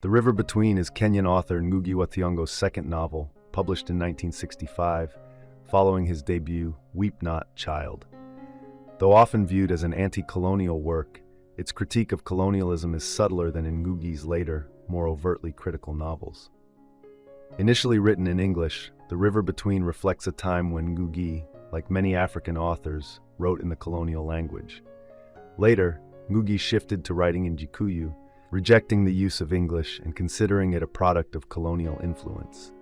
The River Between is Kenyan author Ngugi wa Thiong'o's second novel, published in 1965, following his debut, Weep Not, Child. Though often viewed as an anti-colonial work, its critique of colonialism is subtler than in Ngugi's later, more overtly critical novels. Initially written in English, The River Between reflects a time when Ngugi, like many African authors, wrote in the colonial language. Later, Ngugi shifted to writing in Gikuyu, rejecting the use of English and considering it a product of colonial influence.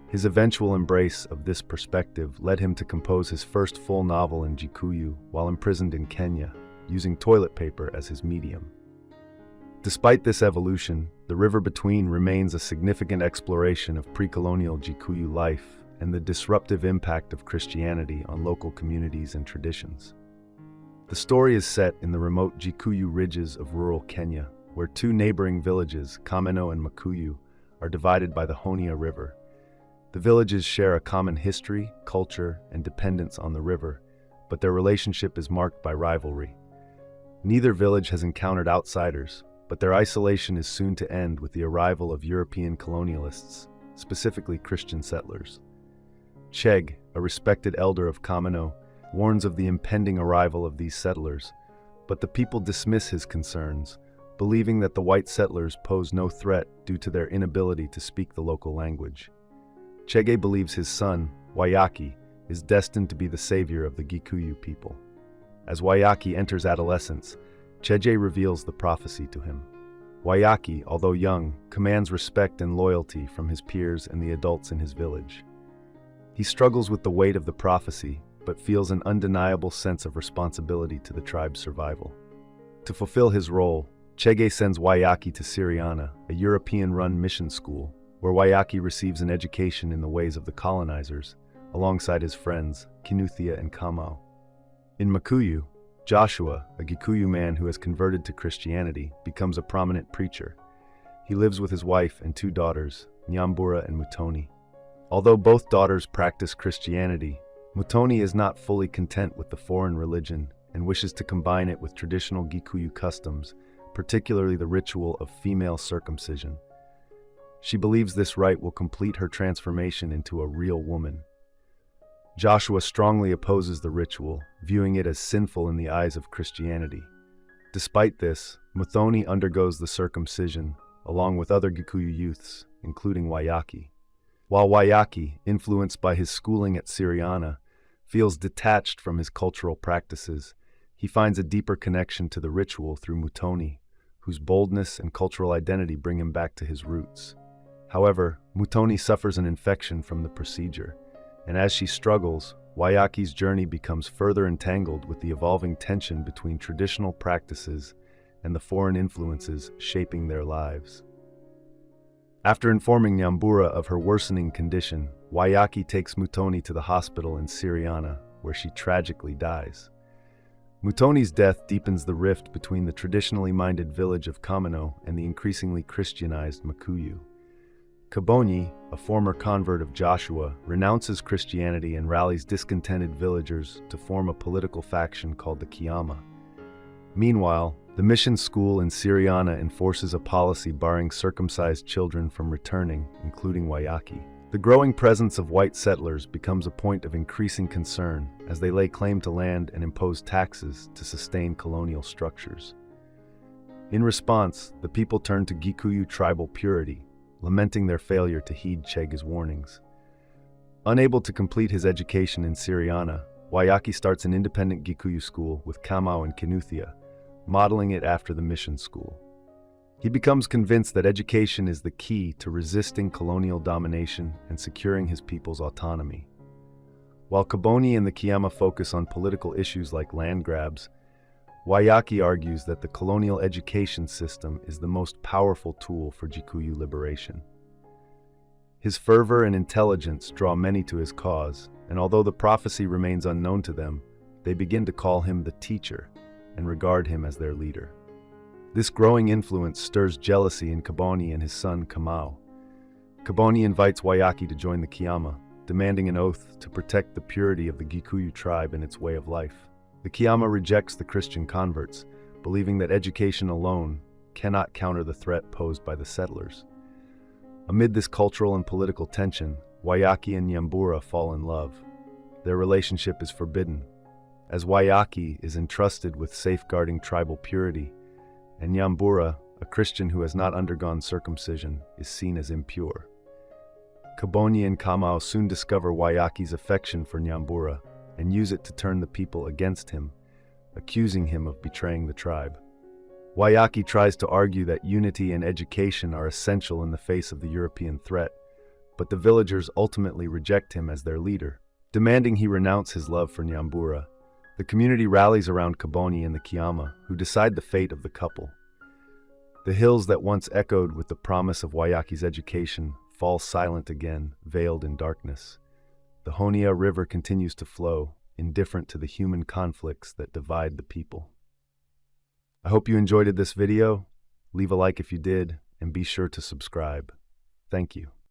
His eventual embrace of this perspective led him to compose his first full novel in Gikuyu while imprisoned in Kenya, using toilet paper as his medium. Despite this evolution, The River Between remains a significant exploration of pre-colonial Gikuyu life and the disruptive impact of Christianity on local communities and traditions. The story is set in the remote Gikuyu ridges of rural Kenya, where two neighboring villages, Kameno and Makuyu, are divided by the Honia River. The villages share a common history, culture, and dependence on the river, but their relationship is marked by rivalry. Neither village has encountered outsiders, but their isolation is soon to end with the arrival of European colonialists, specifically Christian settlers. Cheg, a respected elder of Kameno, warns of the impending arrival of these settlers, but the people dismiss his concerns, believing that the white settlers pose no threat due to their inability to speak the local language. Chege believes his son, Waiyaki, is destined to be the savior of the Gikuyu people. As Waiyaki enters adolescence, Chege reveals the prophecy to him. Waiyaki, although young, commands respect and loyalty from his peers and the adults in his village. He struggles with the weight of the prophecy, but feels an undeniable sense of responsibility to the tribe's survival. To fulfill his role, Chege sends Waiyaki to Syriana, a European-run mission school, where Waiyaki receives an education in the ways of the colonizers, alongside his friends, Kinuthia and Kamau. In Makuyu, Joshua, a Gikuyu man who has converted to Christianity, becomes a prominent preacher. He lives with his wife and two daughters, Nyambura and Mutoni. Although both daughters practice Christianity, Mutoni is not fully content with the foreign religion and wishes to combine it with traditional Gikuyu customs, particularly the ritual of female circumcision. She believes this rite will complete her transformation into a real woman. Joshua strongly opposes the ritual, viewing it as sinful in the eyes of Christianity. Despite this, Muthoni undergoes the circumcision, along with other Gikuyu youths, including Waiyaki. While Waiyaki, influenced by his schooling at Syriana, feels detached from his cultural practices, he finds a deeper connection to the ritual through Mutoni, whose boldness and cultural identity bring him back to his roots. However, Mutoni suffers an infection from the procedure, and as she struggles, Waiyaki's journey becomes further entangled with the evolving tension between traditional practices and the foreign influences shaping their lives. After informing Nyambura of her worsening condition, Waiyaki takes Mutoni to the hospital in Syriana, where she tragically dies. Mutoni's death deepens the rift between the traditionally minded village of Kameno and the increasingly Christianized Makuyu. Kabonyi, a former convert of Joshua, renounces Christianity and rallies discontented villagers to form a political faction called the Kiama. Meanwhile, the mission school in Syriana enforces a policy barring circumcised children from returning, including Waiyaki. The growing presence of white settlers becomes a point of increasing concern as they lay claim to land and impose taxes to sustain colonial structures. In response, the people turn to Gikuyu tribal purity, lamenting their failure to heed Chege's warnings. Unable to complete his education in Syriana, Waiyaki starts an independent Gikuyu school with Kamau and Kinuthia, modeling it after the mission school. He becomes convinced that education is the key to resisting colonial domination and securing his people's autonomy. While Kaboni and the Kiama focus on political issues like land grabs, Waiyaki argues that the colonial education system is the most powerful tool for Gikuyu liberation. His fervor and intelligence draw many to his cause, and although the prophecy remains unknown to them, they begin to call him the teacher and regard him as their leader. This growing influence stirs jealousy in Kaboni and his son Kamau. Kaboni invites Waiyaki to join the Kiama, demanding an oath to protect the purity of the Gikuyu tribe and its way of life. The Kiama rejects the Christian converts, believing that education alone cannot counter the threat posed by the settlers. Amid this cultural and political tension, Waiyaki and Nyambura fall in love. Their relationship is forbidden, as Waiyaki is entrusted with safeguarding tribal purity, and Nyambura, a Christian who has not undergone circumcision, is seen as impure. Kabonyi and Kamau soon discover Waiyaki's affection for Nyambura and use it to turn the people against him, accusing him of betraying the tribe. Waiyaki tries to argue that unity and education are essential in the face of the European threat, but the villagers ultimately reject him as their leader. Demanding he renounce his love for Nyambura, the community rallies around Kabonyi and the Kiama, who decide the fate of the couple. The hills that once echoed with the promise of Waiyaki's education fall silent again, veiled in darkness. The Honia River continues to flow, indifferent to the human conflicts that divide the people. I hope you enjoyed this video. Leave a like if you did, and be sure to subscribe. Thank you.